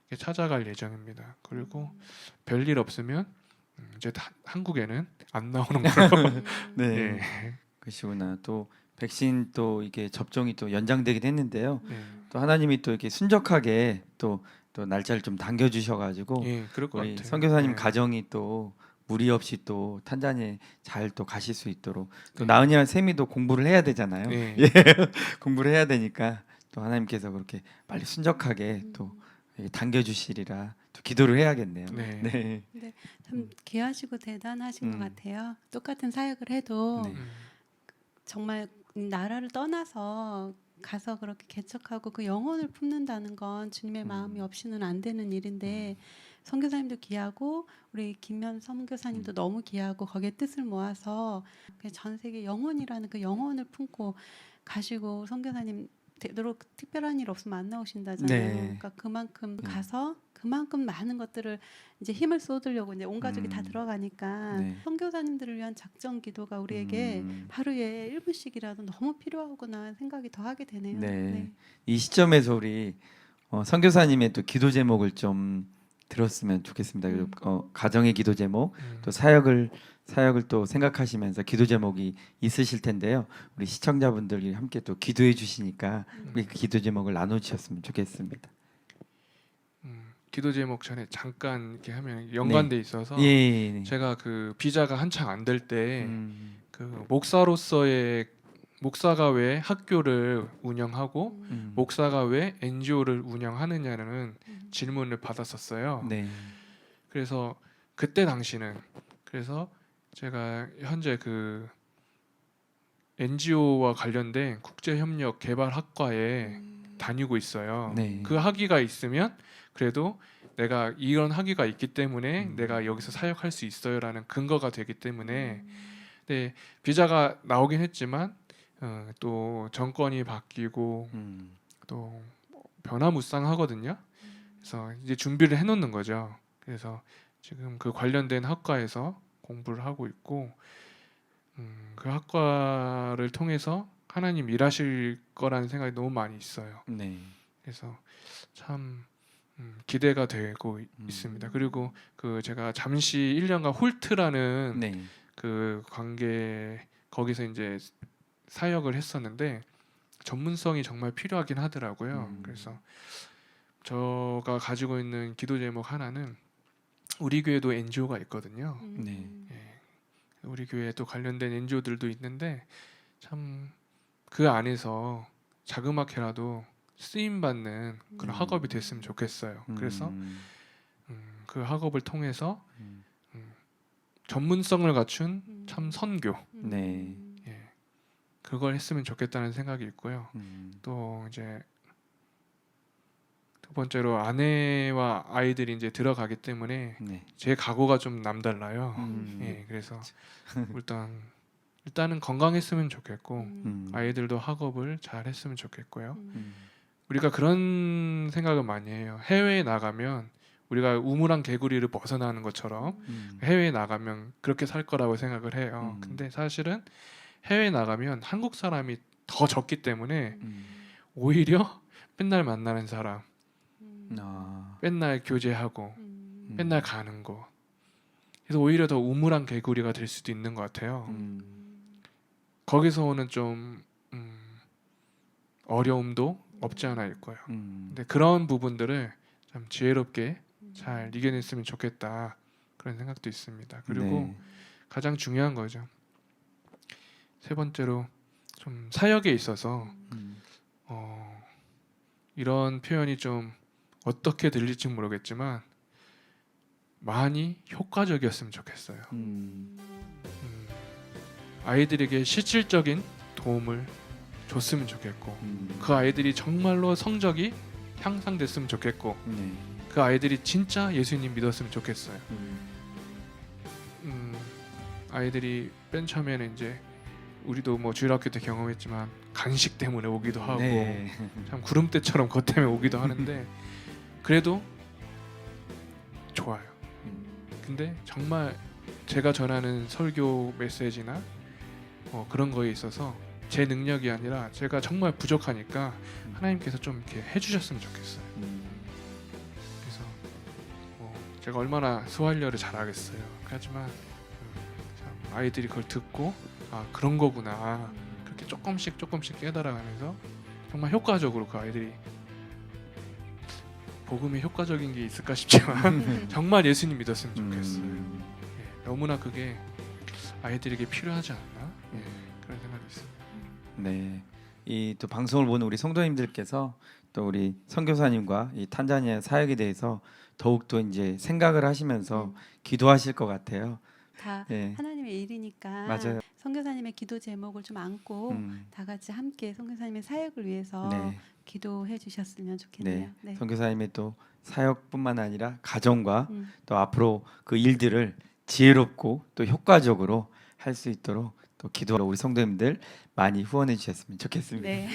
이렇게 찾아갈 예정입니다. 그리고 별일 없으면 이제 한국에는 안 나오는 걸로. 네. 예. 그러시구나. 또 백신 또 이게 접종이 또 연장되긴 했는데요. 네. 또 하나님이 또 이렇게 순적하게 또 날짜를 좀 당겨 주셔 가지고 예, 그럴 것 우리 같아요. 선교사님 예. 가정이 또 무리 없이 또 탄자니아에 잘 또 가실 수 있도록 또 네. 나은이랑 샘이도 공부를 해야 되잖아요. 예. 공부를 해야 되니까 또 하나님께서 그렇게 빨리 순적하게 또 당겨 주시리라 또 기도를 해야겠네요. 네. 네. 참 귀하시고 대단하신 것 같아요. 똑같은 사역을 해도 네. 정말 나라를 떠나서 가서 그렇게 개척하고 그 영혼을 품는다는 건 주님의 마음이 없이는 안 되는 일인데 선교사님도 귀하고 우리 김면 선교사님도 너무 귀하고 거기에 뜻을 모아서 전 세계 영혼이라는 그 영혼을 품고 가시고 선교사님 되도록 특별한 일 없으면 안 나오신다잖아요. 네. 그러니까 그만큼 가서 그만큼 많은 것들을 이제 힘을 쏟으려고 이제 온 가족이 다 들어가니까 네. 선교사님들을 위한 작정 기도가 우리에게 하루에 1분씩이라도 너무 필요하구나 생각이 더 하게 되네요. 네. 이 시점에서 우리 선교사님의 또 기도 제목을 좀 들었으면 좋겠습니다. 가정의 기도 제목, 또 사역을 또 생각하시면서 기도 제목이 있으실 텐데요. 우리 시청자분들이 함께 또 기도해 주시니까 우리 그 기도 제목을 나눠 주셨으면 좋겠습니다. 기도 제목 전에 잠깐 이렇게 하면 연관돼 있어서 예. 제가 그 비자가 한창 안 될 때 음, 그 목사로서의 목사가 왜 학교를 운영하고 목사가 왜 NGO를 운영하느냐는 질문을 받았었어요. 네. 그래서 그때 당시는 그래서 제가 현재 그 NGO와 관련된 국제협력 개발학과에 다니고 있어요. 네. 그 학위가 있으면 그래도 내가 이런 학위가 있기 때문에 내가 여기서 사역할 수 있어요라는 근거가 되기 때문에 네, 비자가 나오긴 했지만 또 정권이 바뀌고 또 변화무쌍하거든요. 그래서 이제 준비를 해놓는 거죠. 그래서 지금 그 관련된 학과에서 공부를 하고 있고 그 학과를 통해서 하나님 일하실 거라는 생각이 너무 많이 있어요. 네. 그래서 참 기대가 되고 있습니다. 그리고 그 제가 잠시 1년간 홀트라는 네. 그 관계 거기서 이제 사역을 했었는데 전문성이 정말 필요하긴 하더라고요. 그래서 제가 가지고 있는 기도 제목 하나는 우리 교회도 NGO가 있거든요. 네. 우리 교회에 또 관련된 NGO들도 있는데 참 그 안에서 자그맣게라도 쓰임 받는 그런 학업이 됐으면 좋겠어요. 그래서 그 학업을 통해서 전문성을 갖춘 참 선교 네. 그걸 했으면 좋겠다는 생각이 있고요. 또 이제 두 번째로 아내와 아이들이 이제 들어가기 때문에 네. 제 각오가 좀 남달라요. 예, 그래서 일단은 건강했으면 좋겠고 아이들도 학업을 잘 했으면 좋겠고요. 우리가 그런 생각을 많이 해요. 해외에 나가면 우리가 우물안 개구리를 벗어나는 것처럼 해외에 나가면 그렇게 살 거라고 생각을 해요. 근데 사실은 해외에 나가면 한국 사람이 더 적기 때문에 오히려 맨날 만나는 사람, 맨날 교제하고 맨날 가는 거. 그래서 오히려 더 우물안 개구리가 될 수도 있는 것 같아요. 거기서 오는 좀 어려움도 없지 않아 있고요. 근데 그런 부분들을 좀 지혜롭게 잘 이겨냈으면 좋겠다 그런 생각도 있습니다. 그리고 가장 중요한 거죠. 세 번째로 좀 사역에 있어서 이런 표현이 좀 어떻게 들릴지 모르겠지만 많이 효과적이었으면 좋겠어요. 아이들에게 실질적인 도움을 줬으면 좋겠고 그 아이들이 정말로 성적이 향상됐으면 좋겠고 그 아이들이 진짜 예수님 믿었으면 좋겠어요. 아이들이 맨 처음에는 이제 우리도 뭐 주일학교 때 경험했지만 간식 때문에 오기도 하고 참 구름대처럼 그것 때문에 오기도 하는데 그래도 좋아요. 근데 정말 제가 전하는 설교 메시지나 그런 거에 있어서 제 능력이 아니라 제가 정말 부족하니까 하나님께서 좀 이렇게 해주셨으면 좋겠어요. 그래서 제가 얼마나 수활려를 잘하겠어요. 하지만 참 아이들이 그걸 듣고 아 그런 거구나 그렇게 조금씩 깨달아가면서 정말 효과적으로 그 아이들이 복음이 효과적인 게 있을까 싶지만 정말 예수님 믿었으면 좋겠어요. 예, 너무나 그게 아이들에게 필요하지 않나 그런 생각이 있습니다. 네. 이 또 방송을 보는 우리 성도님들께서 또 우리 선교사님과 이 탄자니아 사역에 대해서 더욱 또 이제 생각을 하시면서 기도하실 것 같아요. 다 네. 하나님의 일이니까 맞아요. 선교사님의 기도 제목을 좀 안고 다 같이 함께 선교사님의 사역을 위해서 네. 기도해 주셨으면 좋겠네요. 네. 선교사님의 또 사역뿐만 아니라 가정과 또 앞으로 그 일들을 지혜롭고 또 효과적으로 할 수 있도록 또 또 기도로 우리 성도님들 많이 후원해 주셨으면 좋겠습니다. 네.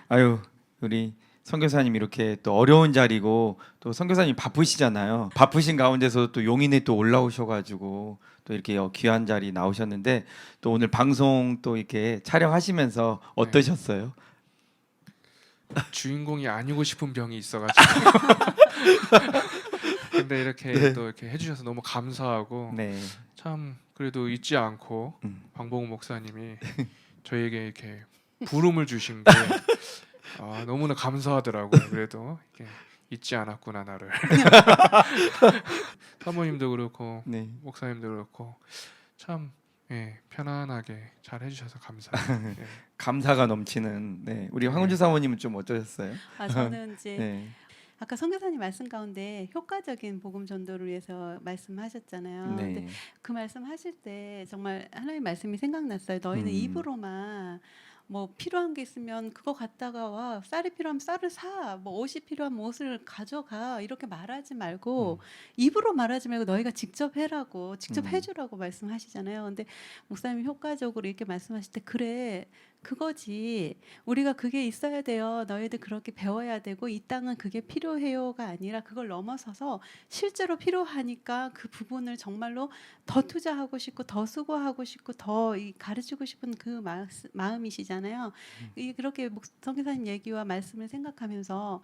아유, 우리 선교사님 이렇게 또 어려운 자리고 또 선교사님 바쁘시잖아요. 바쁘신 가운데서 또 용인에 또 올라오셔가지고 또 이렇게 귀한 자리 나오셨는데 또 오늘 방송 또 이렇게 촬영하시면서 어떠셨어요? 주인공이 아니고 싶은 병이 있어가지고 근데 이렇게 또 이렇게 해주셔서 너무 감사하고 네. 참 그래도 잊지 않고 방봉우 목사님이 저에게 이렇게 부름을 주신 게 너무나 감사하더라고요. 그래도 이렇게 잊지 않았구나 나를. 사모님도 그렇고 네. 목사님도 그렇고 참 편안하게 잘 해주셔서 감사해요. 예. 감사가 넘치는 네. 우리 황은주 사모님은 좀 어떠셨어요? 저는 이제 네. 아까 선교사님 말씀 가운데 효과적인 복음 전도를 위해서 말씀하셨잖아요. 네. 근데 그 말씀하실 때 정말 하나님 말씀이 생각났어요. 너희는 입으로만 뭐 필요한 게 있으면 그거 갖다가 와, 쌀이 필요하면 쌀을 사, 뭐 옷이 필요하면 옷을 가져가, 이렇게 말하지 말고 입으로 말하지 말고 너희가 직접 해라고, 직접 해주라고 말씀하시잖아요. 근데 목사님이 효과적으로 이렇게 말씀하실 때 그래, 그거지, 우리가 그게 있어야 돼요, 너희들 그렇게 배워야 되고 이 땅은 그게 필요해요가 아니라 그걸 넘어서서 실제로 필요하니까 그 부분을 정말로 더 투자하고 싶고 더 수고하고 싶고 더 가르치고 싶은 그 마음이시잖아요. 그렇게 선교사님 얘기와 말씀을 생각하면서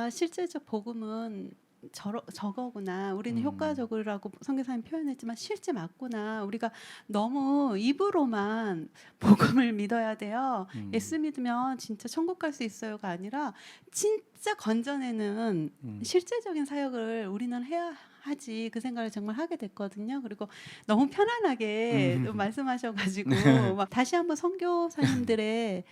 실제적 복음은 저거구나. 우리는 효과적으로라고 선교사님 표현했지만 실제 맞구나. 우리가 너무 입으로만 복음을 믿어야 돼요. 예수 믿으면 진짜 천국 갈 수 있어요가 아니라 진짜 건져내는 실제적인 사역을 우리는 해야 하지, 그 생각을 정말 하게 됐거든요. 그리고 너무 편안하게 또 말씀하셔가지고 막 다시 한번 선교사님들의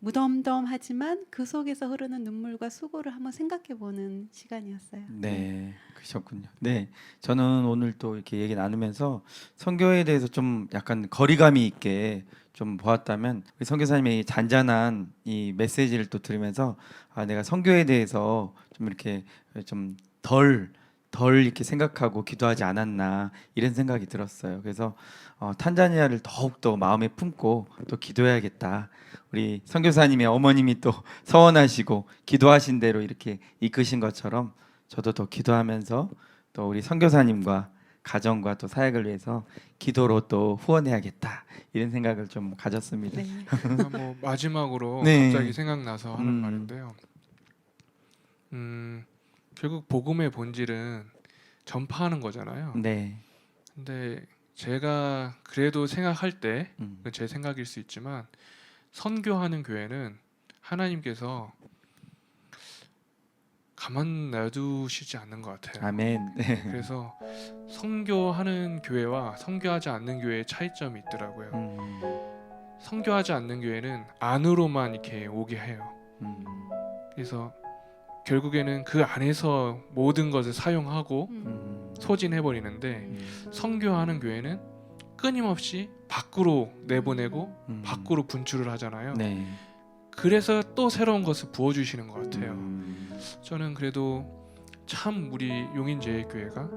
무덤덤하지만 그 속에서 흐르는 눈물과 수고를 한번 생각해보는 시간이었어요. 네, 그러셨군요. 네, 저는 오늘 또 이렇게 얘기 나누면서 선교에 대해서 좀 약간 거리감이 있게 좀 보았다면 우리 선교사님의 이 잔잔한 이 메시지를 또 들으면서 내가 선교에 대해서 좀 이렇게 좀 덜 이렇게 생각하고 기도하지 않았나 이런 생각이 들었어요. 그래서 탄자니아를 더욱 더 마음에 품고 또 기도해야겠다. 우리 선교사님의 어머님이 또 서원하시고 기도하신 대로 이렇게 이끄신 것처럼 저도 더 기도하면서 또 우리 선교사님과 가정과 또 사역을 위해서 기도로 또 후원해야겠다 이런 생각을 좀 가졌습니다. 네. 뭐 마지막으로 네. 갑자기 생각나서 하는 말인데요. 결국 복음의 본질은 전파하는 거잖아요. 네. 근데 제가 그래도 생각할 때 제 생각일 수 있지만 선교하는 교회는 하나님께서 가만 놔두시지 않는 것 같아요. 아멘. 네. 그래서 선교하는 교회와 선교하지 않는 교회의 차이점이 있더라고요. 선교하지 않는 교회는 안으로만 이렇게 오게 해요. 그래서 결국에는 그 안에서 모든 것을 사용하고 소진해 버리는데 선교하는 교회는 끊임없이 밖으로 내보내고 밖으로 분출을 하잖아요. 네. 그래서 또 새로운 것을 부어주시는 것 같아요. 저는 그래도 참 우리 용인제일교회가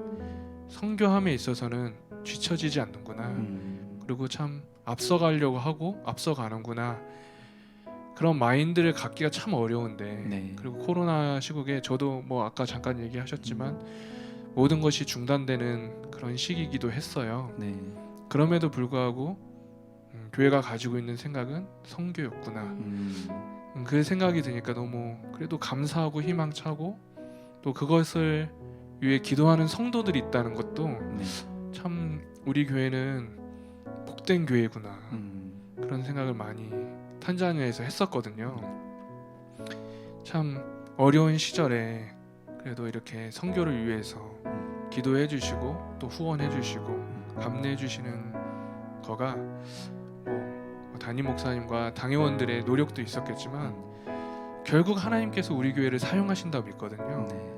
선교함에 있어서는 뒤처지지 않는구나. 그리고 참 앞서가려고 하고 앞서가는구나. 그런 마인드를 갖기가 참 어려운데 네. 그리고 코로나 시국에 저도 뭐 아까 잠깐 얘기하셨지만 모든 것이 중단되는 그런 시기이기도 했어요. 네. 그럼에도 불구하고 교회가 가지고 있는 생각은 선교였구나. 그 생각이 드니까 너무 그래도 감사하고 희망차고 또 그것을 위해 기도하는 성도들이 있다는 것도 네. 참 우리 교회는 복된 교회구나. 그런 생각을 많이 탄자니아에서 했었거든요. 참 어려운 시절에 그래도 이렇게 선교를 위해서 기도해 주시고 또 후원해 주시고 감내해 주시는 거가 뭐 담임 목사님과 당회원들의 노력도 있었겠지만 결국 하나님께서 우리 교회를 사용하신다고 믿거든요. 네.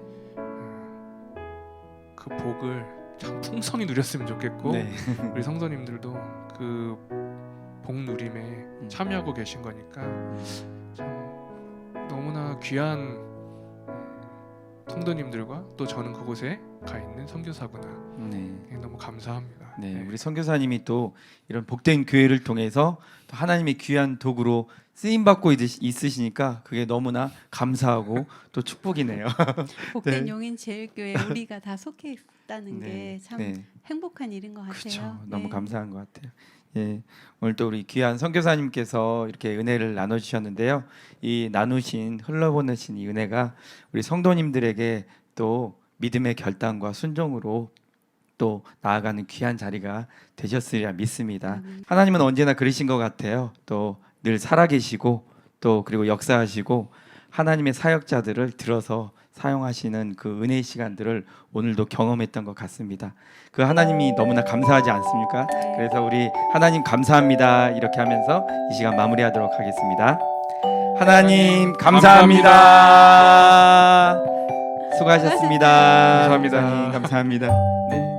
그 복을 참 풍성히 누렸으면 좋겠고 네. 우리 성도님들도 그 복 누림에 참여하고 계신 거니까 참 너무나 귀한 성도님들과 또 저는 그곳에 가 있는 선교사구나. 네. 너무 감사합니다. 네, 우리 선교사님이 또 이런 복된 교회를 통해서 또 하나님의 귀한 도구로 쓰임 받고 있으시니까 그게 너무나 감사하고 또 축복이네요. 복된 네. 용인 제일교회 우리가 다 속해 있다는 게 참 네. 행복한 일인 것 같아요. 그렇죠. 너무 네. 감사한 것 같아요. 예, 오늘 또 우리 귀한 선교사님께서 이렇게 은혜를 나눠주셨는데요. 이 나누신 흘러보내신 이 은혜가 우리 성도님들에게 또 믿음의 결단과 순종으로 또 나아가는 귀한 자리가 되셨으리라 믿습니다. 하나님은 언제나 그러신 것 같아요. 또 늘 살아계시고 또 그리고 역사하시고 하나님의 사역자들을 들어서 사용하시는 그 은혜의 시간들을 오늘도 경험했던 것 같습니다. 그 하나님이 너무나 감사하지 않습니까? 그래서 우리 하나님 감사합니다 이렇게 하면서 이 시간 마무리하도록 하겠습니다. 하나님 감사합니다. 수고하셨습니다. 감사합니다. 감사합니다. 네.